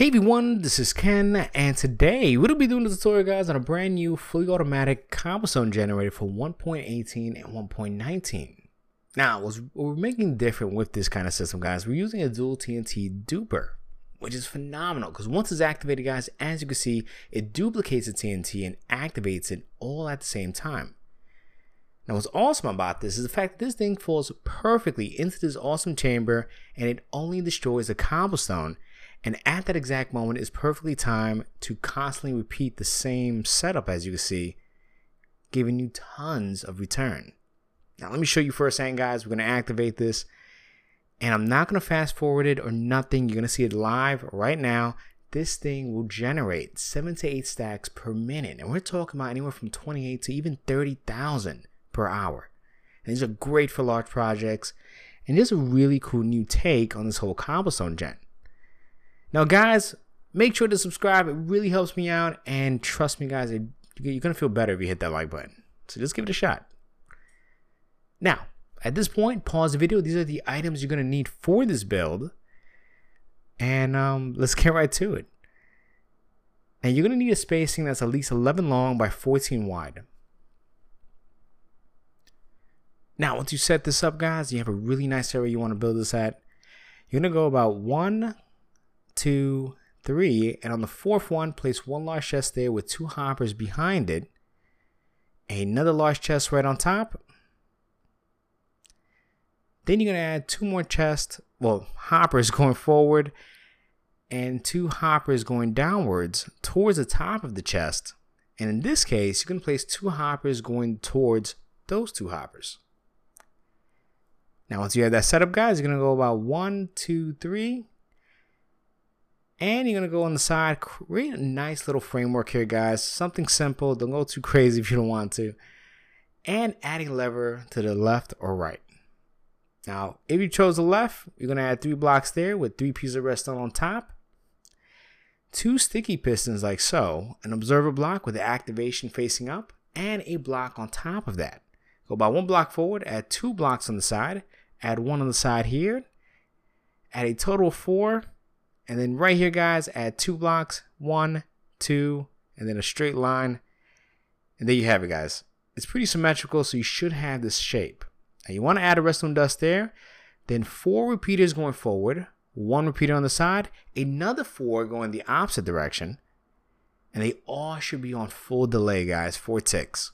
Hey everyone, this is Ken, and today we'll be doing a tutorial, guys, on a brand new fully automatic cobblestone generator for 1.18 and 1.19. Now, what we're making different with this kind of system, guys, we're using a dual TNT duper, which is phenomenal because once it's activated, guys, as you can see, it duplicates the TNT and activates it all at the same time. Now, what's awesome about this is the fact that this thing falls perfectly into this awesome chamber and it only destroys the cobblestone. And at that exact moment is perfectly timed to constantly repeat the same setup, as you can see, giving you tons of return. Now let me show you firsthand, guys. We're going to activate this, and I'm not going to fast forward it or nothing. You're going to see it live right now. This thing will generate 7 to 8 stacks per minute, and we're talking about anywhere from 28 to even 30,000 per hour. And these are great for large projects, and there's a really cool new take on this whole cobblestone gen. Now, guys, make sure to subscribe. It really helps me out. And trust me, guys, you're going to feel better if you hit that like button. So just give it a shot. Now, at this point, pause the video. These are the items you're going to need for this build. And let's get right to it. Now, you're going to need a spacing that's at least 11 long by 14 wide. Now, once you set this up, guys, you have a really nice area you want to build this at. You're going to go about 1, 2, 3, and on the fourth one, place one large chest there with 2 hoppers behind it, another large chest right on top. Then you're going to add 2 more chests, hoppers going forward, and 2 hoppers going downwards towards the top of the chest. And in this case, you're going to place 2 hoppers going towards those 2 hoppers. Now, once you have that set up, guys, you're going to go about 1, 2, 3. And you're going to go on the side, create a nice little framework here, guys. Something simple. Don't go too crazy if you don't want to. And adding a lever to the left or right. Now, if you chose the left, you're going to add 3 blocks there with 3 pieces of redstone on top. 2 sticky pistons like so. An observer block with the activation facing up. And a block on top of that. Go about 1 block forward, add 2 blocks on the side. Add 1 on the side here. Add a total of 4. And then right here, guys, add 2 blocks, 1, 2, and then a straight line. And there you have it, guys. It's pretty symmetrical, so you should have this shape. Now you want to add a redstone dust there. Then 4 repeaters going forward, 1 repeater on the side, another 4 going the opposite direction. And they all should be on full delay, guys, 4 ticks.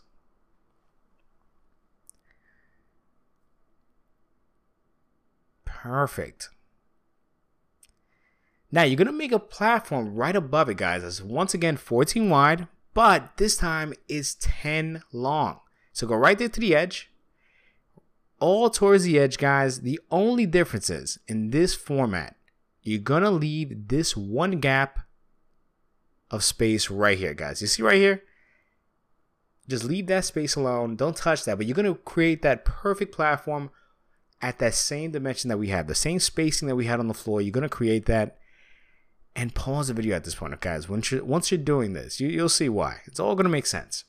Perfect. Now, you're going to make a platform right above it, guys. It's once again 14 wide, but this time is 10 long. So go right there to the edge, all towards the edge, guys. The only difference is in this format, you're going to leave this one gap of space right here, guys. You see right here? Just leave that space alone. Don't touch that, but you're going to create that perfect platform at that same dimension that we have, the same spacing that we had on the floor. You're going to create that. And pause the video at this point, guys. Once you're doing this, you'll see why. It's all going to make sense.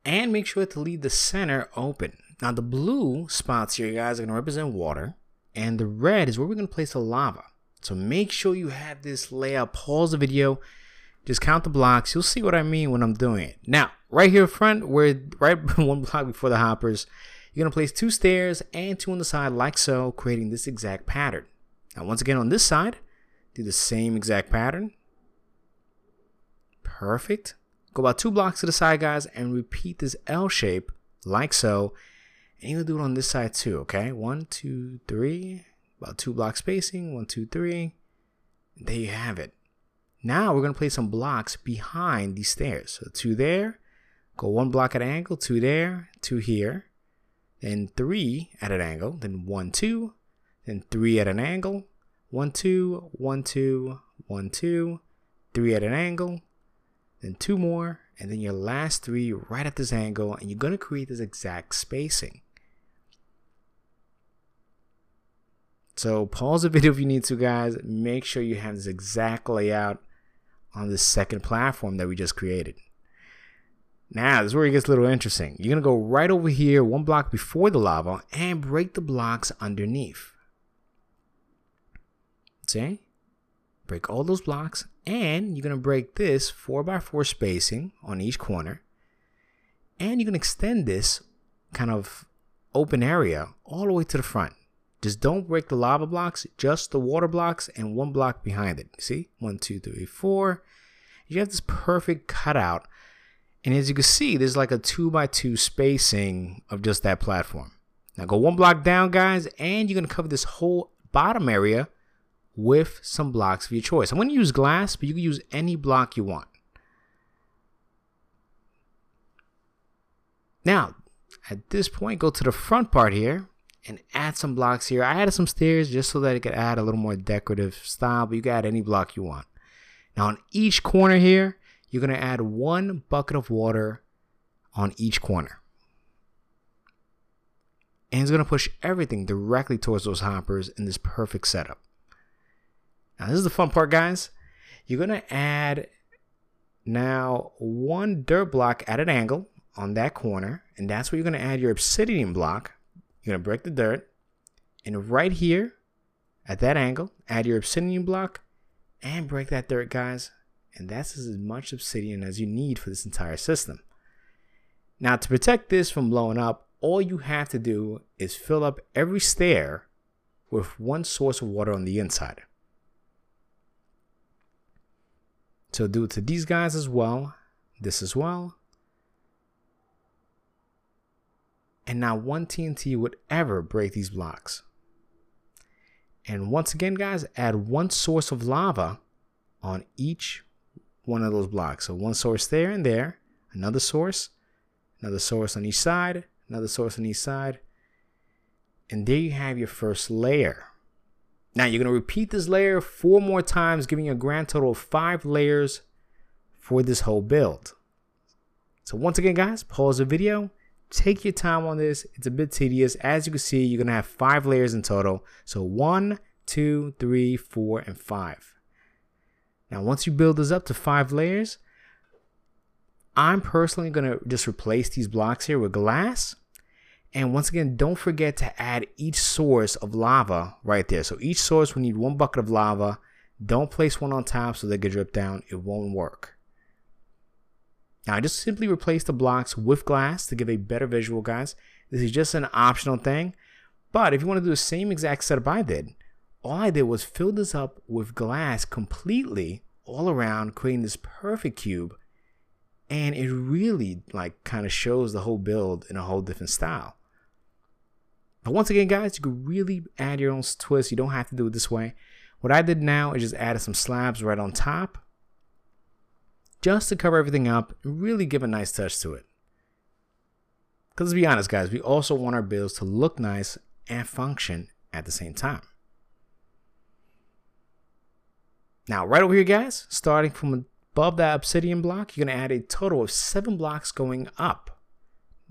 And make sure to leave the center open. Now, the blue spots here, guys, are going to represent water. And the red is where we're going to place the lava. So make sure you have this layout. Pause the video. Just count the blocks. You'll see what I mean when I'm doing it. Now, right here in front, right 1 block before the hoppers, you're going to place 2 stairs and 2 on the side like so, creating this exact pattern. Now, once again, on this side, do the same exact pattern. Perfect. Go about 2 blocks to the side, guys, and repeat this L shape like so. And you'll do it on this side too, okay? 1, 2, 3. About 2 block spacing. 1, 2, 3. There you have it. Now we're going to place some blocks behind these stairs. So 2 there. Go 1 block at an angle. 2 there. 2 here. Then 3 at an angle. Then 1, 2. Then 3 at an angle. 1, 2, 1, 2, 1, 2, 3 at an angle, then 2 more, and then your last 3 right at this angle, and you're going to create this exact spacing. So pause the video if you need to, guys. Make sure you have this exact layout on this second platform that we just created. Now, this is where it gets a little interesting. You're going to go right over here, 1 block before the lava, and break the blocks underneath. See? Break all those blocks, and you're going to break this 4x4 spacing on each corner. And you can extend this kind of open area all the way to the front. Just don't break the lava blocks, just the water blocks and one block behind it. See? 1, 2, 3, 4. You have this perfect cutout. And as you can see, there's like a 2x2 spacing of just that platform. Now go one block down, guys, and you're going to cover this whole bottom area with some blocks of your choice. I'm going to use glass, but you can use any block you want. Now, at this point, go to the front part here and add some blocks here. I added some stairs just so that it could add a little more decorative style, but you can add any block you want. Now, on each corner here, you're going to add 1 bucket of water on each corner. And it's going to push everything directly towards those hoppers in this perfect setup. Now, this is the fun part, guys. You're going to add now 1 dirt block at an angle on that corner. And that's where you're going to add your obsidian block. You're going to break the dirt. And right here at that angle, add your obsidian block and break that dirt, guys. And that's as much obsidian as you need for this entire system. Now, to protect this from blowing up, all you have to do is fill up every stair with 1 source of water on the inside. So do it to these guys as well, this as well. And now 1 TNT would ever break these blocks. And once again, guys, add 1 source of lava on each one of those blocks. So 1 source there and there, another source on each side, another source on each side. And there you have your first layer. Now you're going to repeat this layer 4 more times, giving you a grand total of 5 layers for this whole build. So once again, guys, pause the video. Take your time on this. It's a bit tedious. As you can see, you're going to have 5 layers in total. So 1, 2, 3, 4, and 5. Now, once you build this up to 5 layers, I'm personally going to just replace these blocks here with glass. And once again, don't forget to add each source of lava right there. So each source will need 1 bucket of lava. Don't place one on top so they can drip down. It won't work. Now, I just simply replace the blocks with glass to give a better visual, guys. This is just an optional thing. But if you want to do the same exact setup I did, all I did was fill this up with glass completely all around, creating this perfect cube. And it really kind of shows the whole build in a whole different style. But once again, guys, you can really add your own twist. You don't have to do it this way. What I did now is just added some slabs right on top, just to cover everything up and really give a nice touch to it. Because let's be honest, guys, we also want our builds to look nice and function at the same time. Now, right over here, guys, starting from above that obsidian block, you're going to add a total of 7 blocks going up.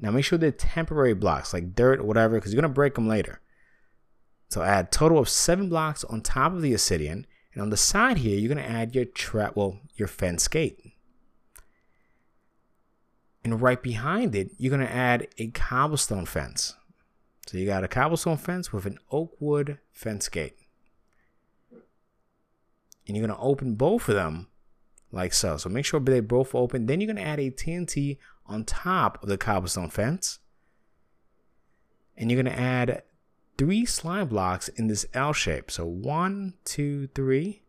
Now, make sure they're temporary blocks, like dirt or whatever, because you're going to break them later. So add a total of 7 blocks on top of the obsidian. And on the side here, you're going to add your fence gate. And right behind it, you're going to add a cobblestone fence. So you got a cobblestone fence with an oak wood fence gate. And you're going to open both of them like so. So make sure they both open. Then you're going to add a TNT on top of the cobblestone fence. And you're going to add 3 slime blocks in this L shape. So 1, 2, 3.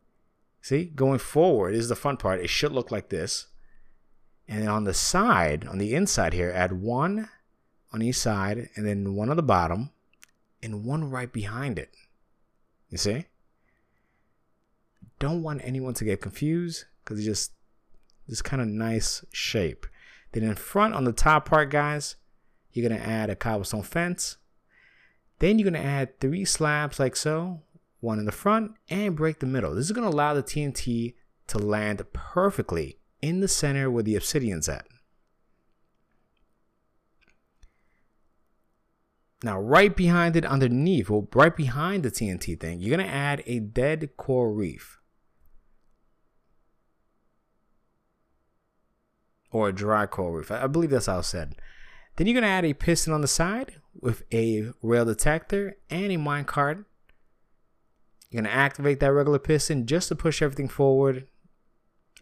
See, going forward is the fun part. It should look like this. And then on the side, on the inside here, add 1 on each side, and then 1 on the bottom, and 1 right behind it. You see? Don't want anyone to get confused, because it's just this kind of nice shape. Then in front, on the top part, guys, you're going to add a cobblestone fence. Then you're going to add 3 slabs like so, 1 in the front, and break the middle. This is going to allow the TNT to land perfectly in the center where the obsidian's at. Now, right behind it, underneath, well, right behind the TNT thing, you're going to add a dead coral reef. Or a dry coral reef. I believe that's how it's said. Then you're going to add a piston on the side with a rail detector and a minecart. You're going to activate that regular piston just to push everything forward.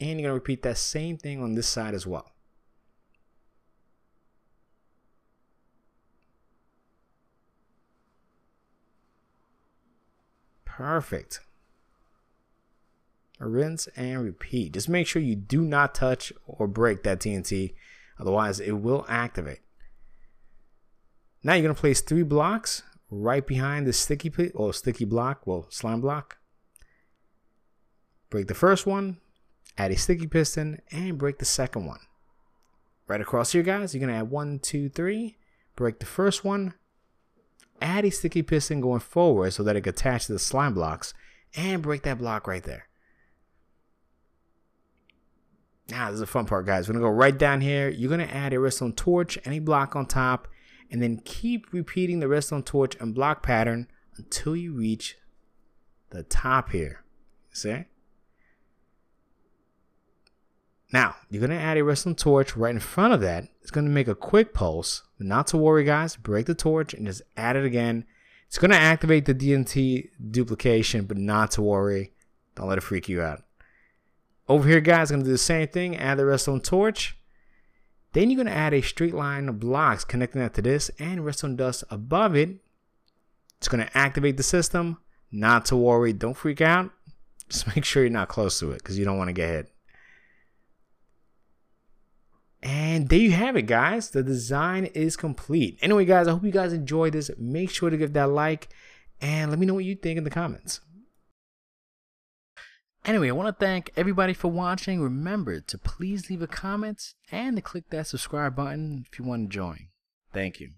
And you're going to repeat that same thing on this side as well. Perfect. Rinse and repeat. Just make sure you do not touch or break that TNT. Otherwise, it will activate. Now you're going to place 3 blocks right behind the sticky block, slime block. Break the first one, add a sticky piston, and break the second one. Right across here, guys, you're going to add 1, 2, 3. Break the first one, add a sticky piston going forward so that it can attach to the slime blocks, and break that block right there. Now, this is the fun part, guys. We're going to go right down here. You're going to add a redstone torch and a block on top, and then keep repeating the redstone torch and block pattern until you reach the top here. See? Now, you're going to add a redstone torch right in front of that. It's going to make a quick pulse. Not to worry, guys. Break the torch and just add it again. It's going to activate the DNT duplication, but not to worry. Don't let it freak you out. Over here, guys, going to do the same thing. Add the redstone torch. Then you're going to add a straight line of blocks connecting that to this and redstone dust above it. It's going to activate the system. Not to worry. Don't freak out. Just make sure you're not close to it because you don't want to get hit. And there you have it, guys. The design is complete. Anyway, guys, I hope you guys enjoyed this. Make sure to give that like and let me know what you think in the comments. Anyway, I want to thank everybody for watching. Remember to please leave a comment and to click that subscribe button if you want to join. Thank you.